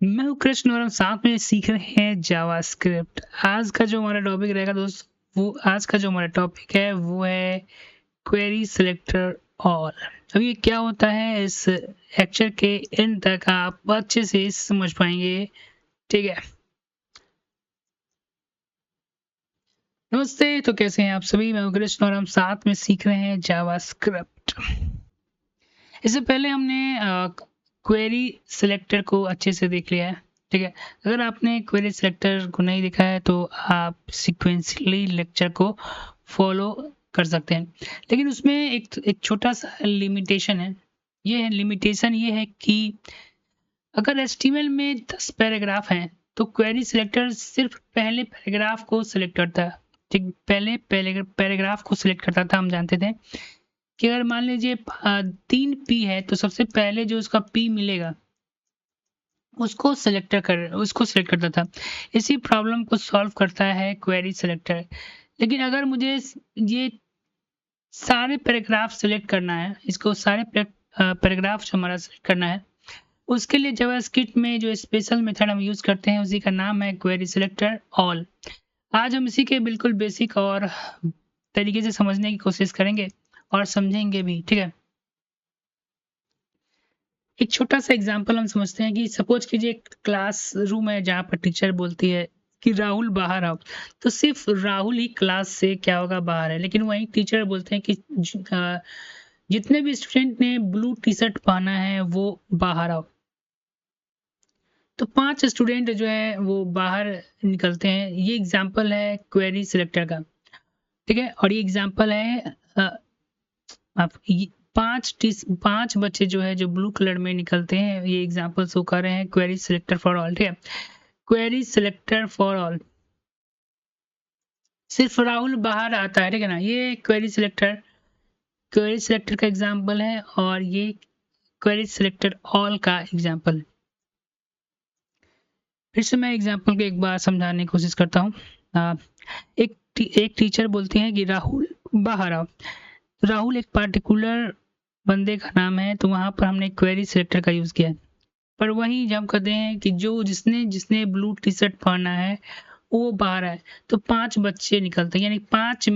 मैं हूँ कृष्ण और हम साथ में सीख रहे हैं जावास्क्रिप्ट। आज का जो हमारा टॉपिक रहेगा दोस्त, वो आज का जो हमारा टॉपिक है वो है क्वेरी सिलेक्टर ऑल। अब ये क्या होता है, इस लेक्चर के एंड तक आप अच्छे से समझ पाएंगे। ठीक है, नमस्ते। तो कैसे हैं आप सभी? मैं हूँ कृष्ण और हम साथ में सीख रहे हैं जावास्क्रिप्ट। इससे पहले हमने क्वेरी सिलेक्टर को अच्छे से देख लिया है। ठीक है, अगर आपने क्वेरी सिलेक्टर को नहीं देखा है तो आप सिक्वेंसली लेक्चर को फॉलो कर सकते हैं, लेकिन उसमें एक छोटा सा लिमिटेशन है। लिमिटेशन ये है कि अगर HTML में 10 पैराग्राफ हैं तो क्वेरी सिलेक्टर सिर्फ पहले पैराग्राफ को सिलेक्ट करता है। ठीक, पहले पहले पैराग्राफ को सिलेक्ट करता था। हम जानते थे कि अगर मान लीजिए 3P है तो सबसे पहले जो उसका P मिलेगा उसको सिलेक्ट करता था। इसी प्रॉब्लम को सॉल्व करता है क्वेरी सिलेक्टर। लेकिन अगर मुझे ये सारे पैराग्राफ सिलेक्ट करना है, इसको सारे पैराग्राफ जो हमारा सिलेक्ट करना है, उसके लिए जावास्क्रिप्ट में जो स्पेशल मेथड हम यूज करते हैं उसी का नाम है क्वेरी सिलेक्टर ऑल। आज हम इसी के बिल्कुल बेसिक और तरीके से समझने की कोशिश करेंगे और समझेंगे भी। ठीक है, एक छोटा सा एग्जांपल हम समझते हैं कि सपोज कीजिए एक क्लास रूम है जहाँ पर टीचर बोलती है कि राहुल बाहर आओ, तो सिर्फ राहुल ही क्लास से क्या होगा, बाहर है। लेकिन वहीं टीचर बोलते हैं कि जितने भी स्टूडेंट ने ब्लू टी शर्ट पहना है वो बाहर आओ, तो 5 स्टूडेंट जो है वो बाहर निकलते हैं। ये एग्जांपल है क्वेरी सिलेक्टर का। ठीक है, और ये एग्जांपल है आप 5 बच्चे जो है जो ब्लू कलर में निकलते हैं, ये एग्जांपल शो कर रहे हैं क्वेरी सिलेक्टर फॉर ऑल। ठीक है, क्वेरी सिलेक्टर फॉर ऑल, सिर्फ राहुल बाहर आता है। ठीक है ना, ये क्वेरी सिलेक्टर का एग्जांपल है और ये क्वेरी सिलेक्टर ऑल का एग्जांपल है। फिर से मैं एग्जांपल को एक बार समझाने की कोशिश करता हूँ। एक टीचर बोलती है कि राहुल बाहर आओ। राहुल एक पार्टिकुलर बंदे का नाम है, तो वहां पर हमने क्वेरी सिलेक्टर का यूज किया है। पर वहीं जब हम कहते हैं कि जो जिसने जिसने ब्लू टी शर्ट पहना है वो बाहर है, तो 5 बच्चे निकलते हैं, यानी 5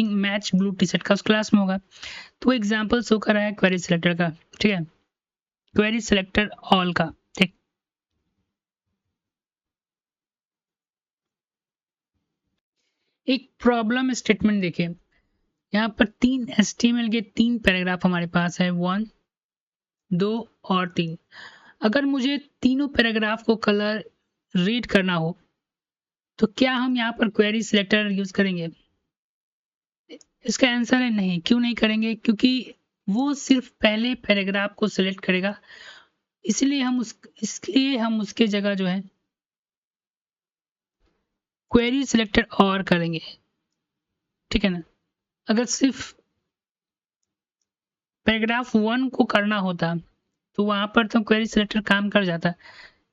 मैच ब्लू टी शर्ट का उस क्लास में होगा। तो एग्जाम्पल शो कर रहा है क्वेरी सिलेक्टर का। ठीक है, क्वेरी सिलेक्टर ऑल का। ठीक, एक प्रॉब्लम स्टेटमेंट देखिए, यहाँ पर 3 HTML के 3 पैराग्राफ हमारे पास है, 1, 2 और 3। अगर मुझे तीनों पैराग्राफ को कलर रीड करना हो तो क्या हम यहाँ पर क्वेरी सिलेक्टर यूज करेंगे? इसका आंसर है नहीं। क्यों नहीं करेंगे? क्योंकि वो सिर्फ पहले पैराग्राफ को सिलेक्ट करेगा, इसलिए हम उसके जगह जो है क्वेरी सिलेक्टर और करेंगे। ठीक है ना, अगर सिर्फ पैराग्राफ 1 को करना होता तो वहां पर तो क्वेरी सिलेक्टर काम कर जाता,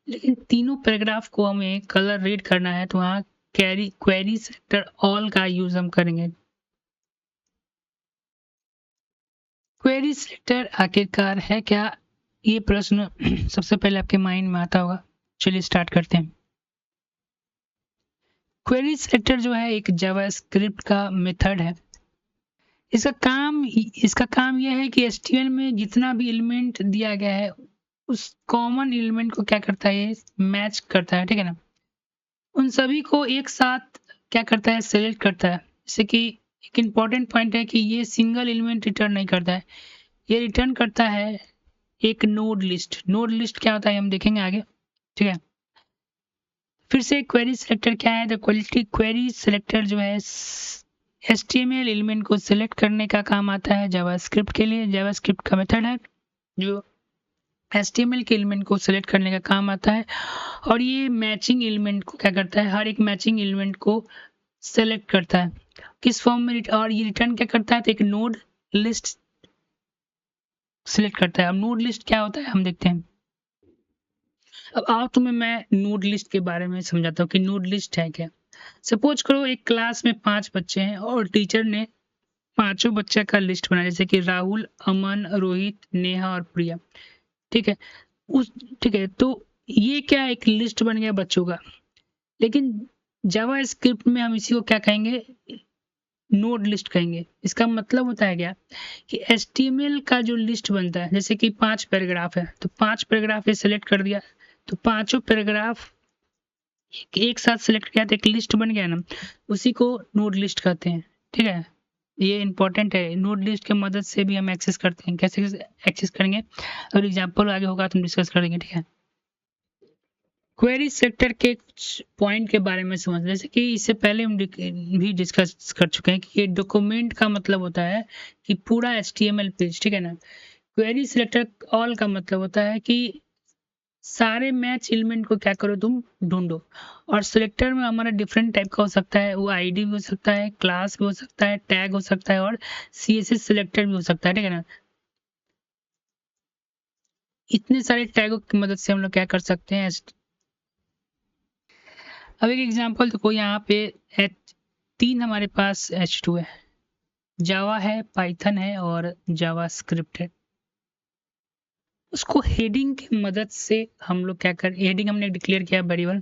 लेकिन तीनों पैराग्राफ को हमें कलर रीड करना है तो वहां क्वेरी सिलेक्टर ऑल का यूज हम करेंगे। क्वेरी सिलेक्टर आखिरकार है क्या, ये प्रश्न सबसे पहले आपके माइंड में आता होगा। चलिए स्टार्ट करते हैं। क्वेरी सिलेक्टर जो है एक जावास्क्रिप्ट का मेथड है। इसका काम यह है कि HTML में जितना भी एलिमेंट दिया गया है उस कॉमन एलिमेंट को क्या करता है, मैच करता है। ठीक है ना, उन सभी को एक साथ क्या करता है, सेलेक्ट करता है। जैसे कि एक इम्पॉर्टेंट पॉइंट है कि ये सिंगल एलिमेंट रिटर्न नहीं करता है, ये रिटर्न करता है एक नोड लिस्ट। नोड लिस्ट क्या होता है हम देखेंगे आगे। ठीक है, फिर से क्वेरी सिलेक्टर क्या है, तो क्वेरी सिलेक्टर जो है HTML एलिमेंट को सिलेक्ट करने का काम आता है जावास्क्रिप्ट के लिए। जावास्क्रिप्ट का मेथड है जो HTML के एलिमेंट को सिलेक्ट करने का काम आता है, और ये मैचिंग एलिमेंट को क्या करता है, हर एक मैचिंग एलिमेंट को सेलेक्ट करता है किस फॉर्म में, और ये रिटर्न क्या करता है, तो एक नोड लिस्ट सिलेक्ट करता है। अब नोड लिस्ट क्या होता है हम देखते हैं। अब आओ तुम्हें मैं नोड लिस्ट के बारे में समझाता हूँ कि नोड लिस्ट है क्या। सपोज करो एक क्लास में 5 बच्चे हैं और टीचर ने पांचों बच्चे का लिस्ट बनाया, जैसे कि राहुल, अमन, रोहित, नेहा और प्रिया। ठीक है, ठीक है, तो ये क्या एक लिस्ट बन गया बच्चों का, लेकिन जावा स्क्रिप्ट में हम इसी को क्या कहेंगे, नोड लिस्ट कहेंगे। इसका मतलब होता है क्या कि HTML का जो लिस्ट बनता है, जैसे कि 5 पैराग्राफ है तो 5 पैराग्राफ ये सेलेक्ट कर दिया, तो पांचों पैराग्राफ एक साथ सेलेक्ट किया तो एक लिस्ट बन गया ना, उसी को नोड लिस्ट कहते हैं। ठीक है, ये इंपॉर्टेंट है। नोड लिस्ट की मदद से भी हम एक्सेस करते हैं, कैसे एक्सेस करेंगे और एग्जांपल आगे होगा तो हम डिस्कस करेंगे। ठीक है, क्वेरी सेक्टर के कुछ पॉइंट के बारे में समझ, जैसे कि इससे पहले हम भी डिस्कस कर चुके हैं कि ये डॉक्यूमेंट का मतलब होता है कि पूरा HTML पेज। ठीक है ना, क्वेरी सिलेक्टर ऑल का मतलब होता है कि सारे मैच एलिमेंट को क्या करो तुम ढूंढो। और सिलेक्टर में हमारा डिफरेंट टाइप का हो सकता है, वो आईडी भी हो सकता है, क्लास भी हो सकता है, टैग हो सकता है और CSS सिलेक्टर भी हो सकता है। ठीक है ना, इतने सारे टैगों की मदद से हम लोग क्या कर सकते हैं। अब एक एग्जांपल देखो, यहाँ पे तीन हमारे पास H2 है, जावा है, पाइथन है और जावा स्क्रिप्ट है। उसको हेडिंग की मदद से हम लोग क्या कर, हेडिंग हमने डिक्लेयर किया वेरिएबल,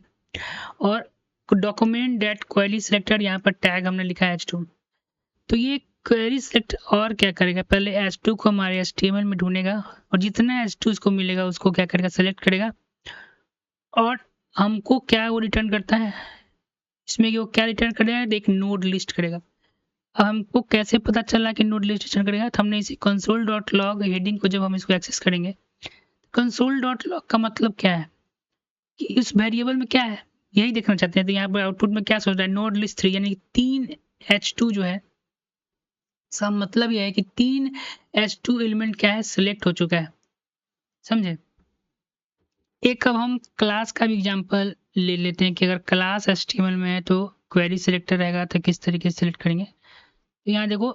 और डॉक्यूमेंट डैट क्वेरी सिलेक्टर, यहाँ पर टैग हमने लिखा है H2। तो ये क्वेरी सिलेक्ट और क्या करेगा, पहले H2 को हमारे HTML में ढूंढेगा और जितना H2 उसको मिलेगा उसको क्या करेगा, सेलेक्ट करेगा और हमको क्या वो रिटर्न करता है इसमें कि वो क्या रिटर्न करेगा, एक नोड लिस्ट करेगा। अब हमको कैसे पता चला कि नोड लिस्ट रिटर्न करेगा, तो हमने इसी console.log हेडिंग को जब हम इसको एक्सेस करेंगे, console.log का मतलब क्या है कि इस वेरिएबल में क्या है यही देखना चाहते हैं। तो यहाँ पर आउटपुट में क्या सोच रहा है, नोड लिस्ट 3 यानी 3 H2 जो है, इसका मतलब यह है कि 3 H2 एलिमेंट क्या है, सिलेक्ट हो चुका है। समझे। एक अब हम क्लास का भी एग्जांपल ले लेते हैं कि अगर क्लास HTML में है तो क्वेरी सिलेक्टर रहेगा तो किस तरीके से सिलेक्ट करेंगे। तो यहाँ देखो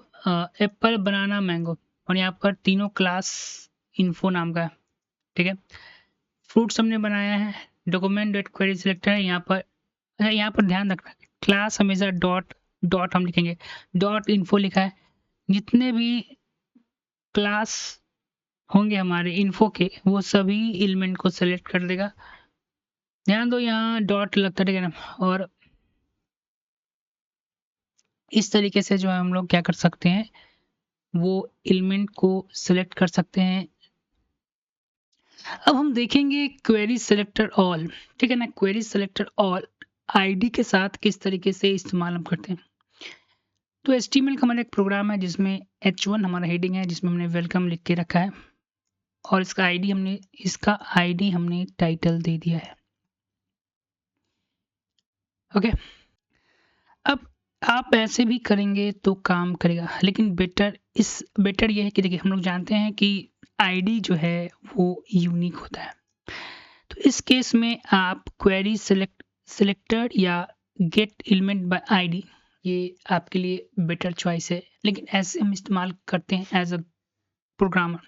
एप्पल, बनाना, मैंगो, और यहाँ पर तीनों क्लास इन्फो नाम का है। ठीक है, फ्रूट्स हमने बनाया है, डॉक्यूमेंट डॉट क्वेरी सिलेक्टर है यहाँ पर। अच्छा, यहाँ पर ध्यान रखना, क्लास हमेशा डॉट डॉट हम लिखेंगे, डॉट इन्फो लिखा है। जितने भी क्लास होंगे हमारे इन्फो के, वो सभी एलिमेंट को सेलेक्ट कर देगा। ध्यान दो यहाँ डॉट लगता है ना, और इस तरीके से जो है हम लोग क्या कर सकते हैं, वो एलिमेंट को सिलेक्ट कर सकते हैं। अब हम देखेंगे क्वेरी सिलेक्टर ऑल। ठीक है ना, क्वेरी सिलेक्टर ऑल आईडी के साथ किस तरीके से इस्तेमाल हम करते हैं। तो HTML का हमारा एक प्रोग्राम है जिसमें H1 हमारा हेडिंग है, जिसमें हमने वेलकम लिख के रखा है और इसका आईडी हमने टाइटल दे दिया है। ओके, अब आप ऐसे भी करेंगे तो काम करेगा, लेकिन बेटर ये है कि देखिए, हम लोग जानते हैं कि आईडी जो है वो यूनिक होता है। तो इस केस में आप क्वेरी सिलेक्टर या गेट एलिमेंट बाय आईडी, ये आपके लिए बेटर चॉइस है। लेकिन ऐसे हम इस्तेमाल करते हैं as a programmer,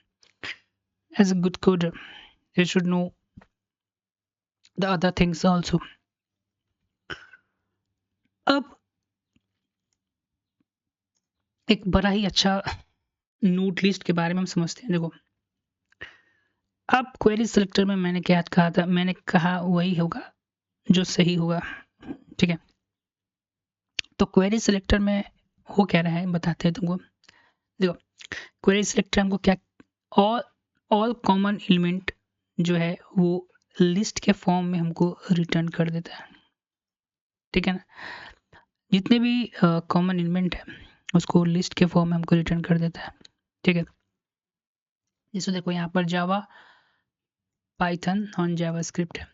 as a good coder, you should know the other things also. अब एक बड़ा ही अच्छा नोट लिस्ट के बारे में हम समझते हैं। देखो, अब क्वेरी सिलेक्टर में मैंने क्या कहा था, मैंने कहा वही होगा जो सही होगा। ठीक है, तो क्वेरी सिलेक्टर में हो क्या रहा है बताते हैं तुमको। देखो, क्वेरी सिलेक्टर हमको क्या, ऑल कॉमन एलिमेंट जो है वो लिस्ट के फॉर्म में हमको रिटर्न कर देता है। ठीक है ना, जितने भी कॉमन एलिमेंट है उसको लिस्ट के फॉर्म में हमको रिटर्न कर देता है। ठीक है, जैसे देखो यहाँ पर जावा, पाइथन और जावा स्क्रिप्ट है।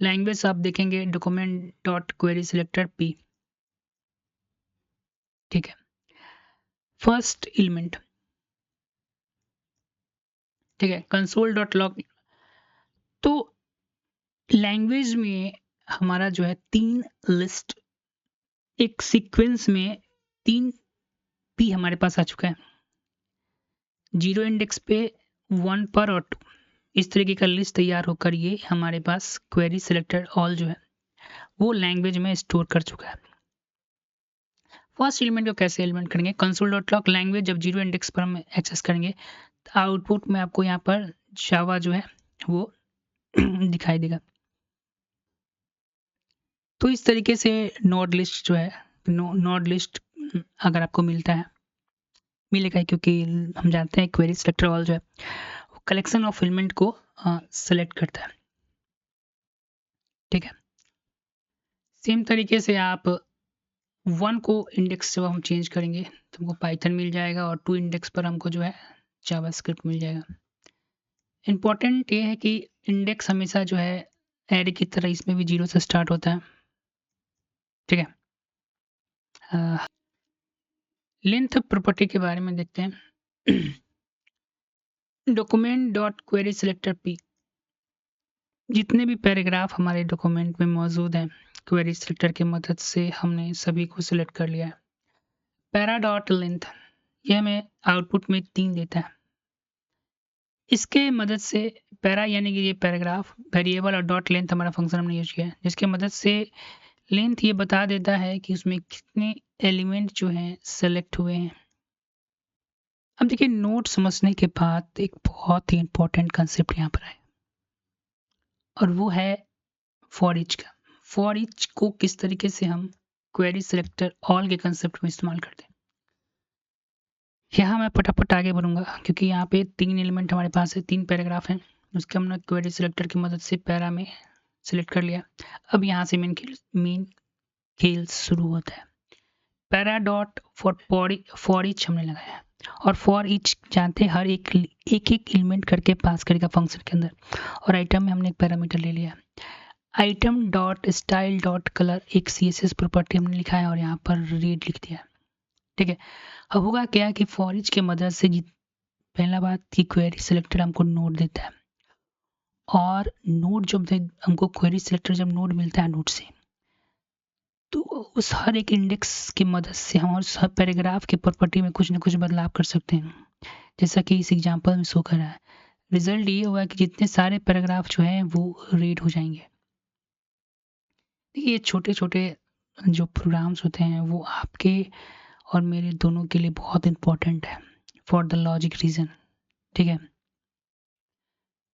लैंग्वेज आप देखेंगे document dot query selector P. ठीक है, फर्स्ट एलिमेंट। ठीक है, कंसोल डॉट लॉग। तो लैंग्वेज में हमारा जो है 3 लिस्ट एक सीक्वेंस में 3 पी हमारे पास आ चुका है, 0 इंडेक्स पे, 1 पर और 2। इस तरीके का लिस्ट तैयार होकर ये हमारे पास क्वेरी सिलेक्टर ऑल जो है वो लैंग्वेज में स्टोर कर चुका है। फर्स्ट एलिमेंट को कैसे एलिमेंट करेंगे, कंसोल डॉट लॉग लैंग्वेज जब 0 इंडेक्स पर हम एक्सेस करेंगे तो आउटपुट में आपको यहाँ पर जावा जो है वो दिखाई देगा। तो इस तरीके से नोड लिस्ट जो है, नोड लिस्ट अगर आपको मिलेगा ही, क्योंकि हम जानते हैं क्वेरी सिलेक्टर ऑल जो है कलेक्शन ऑफ एलिमेंट को सेलेक्ट करता है। ठीक है, सेम तरीके से आप 1 को इंडेक्स जब हम चेंज करेंगे तो हमको पाइथन मिल जाएगा, और 2 इंडेक्स पर हमको जो है जावास्क्रिप्ट मिल जाएगा। इम्पॉर्टेंट ये है कि इंडेक्स हमेशा जो है एरे की तरह इसमें भी 0 से स्टार्ट होता है। ठीक है, लेंथ प्रॉपर्टी के बारे में देखते हैं। Document dot query selector P, जितने भी पैराग्राफ हमारे डॉक्यूमेंट में मौजूद हैं क्वेरी सिलेक्टर की मदद से हमने सभी को सिलेक्ट कर लिया है। पैरा डॉट लेंथ, यह हमें आउटपुट में 3 देता है। इसके मदद से पैरा यानी कि ये पैराग्राफ वेरिएबल, और डॉट लेंथ हमारा फंक्शन हमने यूज किया है, जिसके मदद से लेंथ ये बता देता है कि उसमें कितने एलिमेंट जो हैं सेलेक्ट हुए हैं। अब देखिए, नोट समझने के बाद एक बहुत ही इंपॉर्टेंट कंसेप्ट यहाँ पर है, और वो है फॉर ईच का। फॉर ईच को किस तरीके से हम क्वेरी सिलेक्टर ऑल के कंसेप्ट में इस्तेमाल करते हैं, यहाँ मैं फटाफट आगे बढ़ूंगा, क्योंकि यहाँ पे 3 एलिमेंट हमारे पास है, 3 पैराग्राफ हैं, उसके हमने क्वेरी सिलेक्टर की मदद से पैरा में सिलेक्ट कर लिया। अब यहाँ से मेन खेल शुरू होता है। पैरा डॉट फॉर ईच हमने लगाया है, और फॉर ईच जानते हैं हर एक एलिमेंट करके पास करेगा फंक्शन के अंदर, और आइटम में हमने एक पैरामीटर ले लिया। Item dot style dot colour एक CSS प्रॉपर्टी हमने लिखा है, और यहाँ पर रेड लिख दिया। ठीक है, अब होगा क्या कि फॉर ईच के मदद से पहला बात कि क्वेरी सिलेक्टर हमको नोड देता है, और नोड जब हमको क्वेरी सिलेक्टर जब नोड मिलता है नोड से, तो उस हर एक इंडेक्स की मदद से हम उस हर पैराग्राफ के प्रॉपर्टी में कुछ न कुछ बदलाव कर सकते हैं, जैसा कि इस एग्जांपल में शो कर रहा है। रिजल्ट ये हुआ कि जितने सारे पैराग्राफ जो हैं वो रीड हो जाएंगे। देखिए, छोटे छोटे जो प्रोग्राम्स होते हैं वो आपके और मेरे दोनों के लिए बहुत इंपॉर्टेंट है, फॉर द लॉजिक रीजन। ठीक है,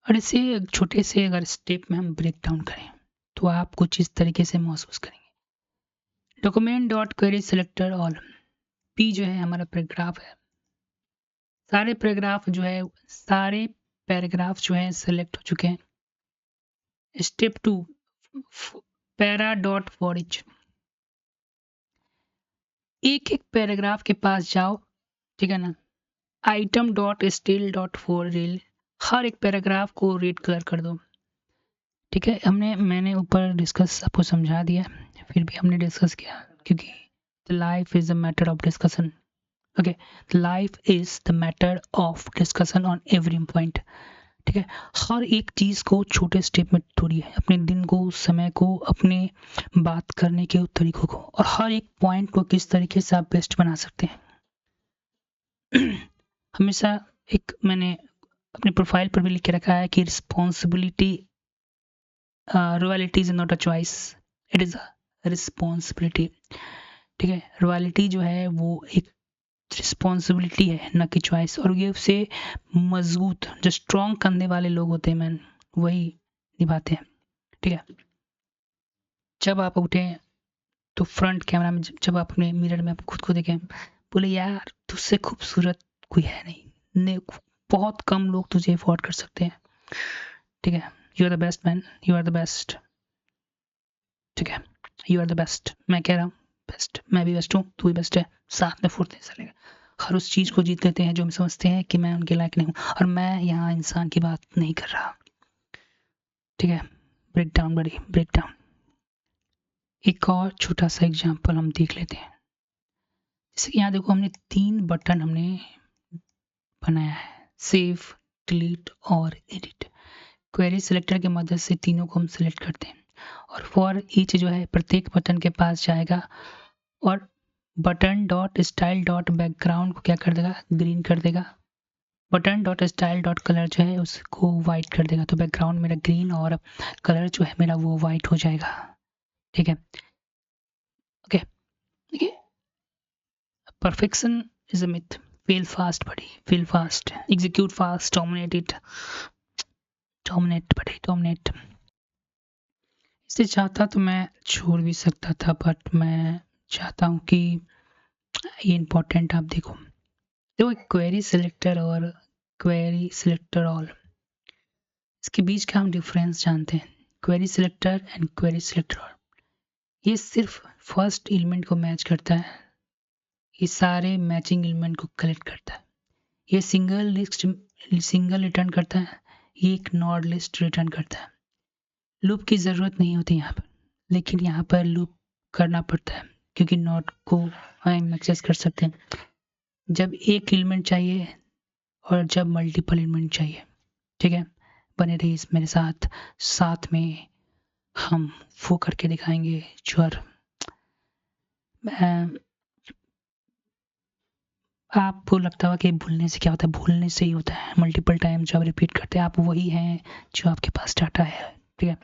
और इसे छोटे से अगर स्टेप में हम ब्रेक डाउन करें तो आप कुछ इस तरीके से महसूस करेंगे। Document dot query selector all, P जो है हमारा पैराग्राफ है, सारे पैराग्राफ जो है सेलेक्ट हो चुके हैं। Step 2, para dot for each, एक एक पैराग्राफ के पास जाओ। ठीक है ना, item dot style dot for reel, हर एक पैराग्राफ को रेड कलर कर दो। ठीक है, मैंने ऊपर डिस्कस आपको समझा दिया, फिर भी हमने डिस्कस किया, क्योंकि life is a matter of discussion. Okay, life is the matter of discussion on every point. ठीक है, हर एक चीज को छोटे स्टेप में तोड़िए, अपने दिन को, समय को, अपने बात करने के तरीकों को, और हर एक पॉइंट को किस तरीके से आप बेस्ट बना सकते हैं। हमेशा मैंने अपने प्रोफाइल पर भी लिख के रखा है कि responsibility, royalty is not a choice, it is a responsibility. ठीक है, रॉयल्टी जो है वो एक रिस्पॉन्सिबिलिटी है, न कि चॉइस, और ये उससे मजबूत, जो स्ट्रॉन्ग कंधे वाले लोग होते हैं मैन, वही निभाते हैं। ठीक है, जब आप उठे तो फ्रंट कैमरा में जब आप अपने मिरर में आप खुद को देखें, बोले यार तुझसे खूबसूरत कोई है नहीं, बहुत कम लोग तुझे अफोर्ड कर सकते हैं। ठीक है, you are the best man, you are the best. ठीक है, यू आर द बेस्ट, मैं कह रहा हूँ बेस्ट, मैं भी बेस्ट हूँ, तू भी बेस्ट है, साथ में फुर्ती चलेगा। हर उस चीज़ को जीत लेते हैं जो हम समझते हैं कि मैं उनके लायक नहीं हूँ, और मैं यहाँ इंसान की बात नहीं कर रहा। ठीक है, ब्रेक डाउन बड़ी, ब्रेक डाउन। एक और छोटा सा एग्जांपल हम देख लेते हैं। जैसे कि यहाँ देखो, हमने 3 बटन हमने बनाया है, सेव, डिलीट और एडिट। क्वेरी सिलेक्टर की मदद से तीनों को हम सिलेक्ट करते हैं, और फॉर ईच जो है प्रत्येक बटन के पास जाएगा, और button dot style dot background को क्या कर देगा, ग्रीन कर देगा। Button dot style dot colour जो है उसको वाइट कर देगा, तो बैकग्राउंड मेरा ग्रीन और कलर जो है मेरा वो वाइट हो जाएगा। ठीक है, ओके। देखिए, perfection is a myth, fail fast बड़ी, fail fast, execute fast, dominate it. Dominate बड़ी डोमिनेट। इसे चाहता तो मैं छोड़ भी सकता था, बट मैं चाहता हूँ कि ये इम्पोर्टेंट आप देखो। क्वेरी सिलेक्टर और क्वेरी सिलेक्टर ऑल, इसके बीच का हम डिफरेंस जानते हैं। Query selector and query selector all, ये सिर्फ फर्स्ट एलिमेंट को मैच करता है, ये सारे मैचिंग एलिमेंट को कलेक्ट करता है। ये सिंगल रिटर्न करता है, ये एक नॉड लिस्ट रिटर्न करता है। लूप की ज़रूरत नहीं होती यहाँ पर, लेकिन यहाँ पर लूप करना पड़ता है क्योंकि नॉड को हम एक्सेस कर सकते हैं जब एक एलिमेंट चाहिए और जब मल्टीपल एलिमेंट चाहिए। ठीक है, बने रहिए इस मेरे साथ, साथ में हम वो करके दिखाएंगे ज्वर। आपको लगता है कि भूलने से क्या होता है? भूलने से ही होता है। मल्टीपल टाइम जब रिपीट करते हैं आप, वही हैं जो आपके पास डाटा है। ठीक है,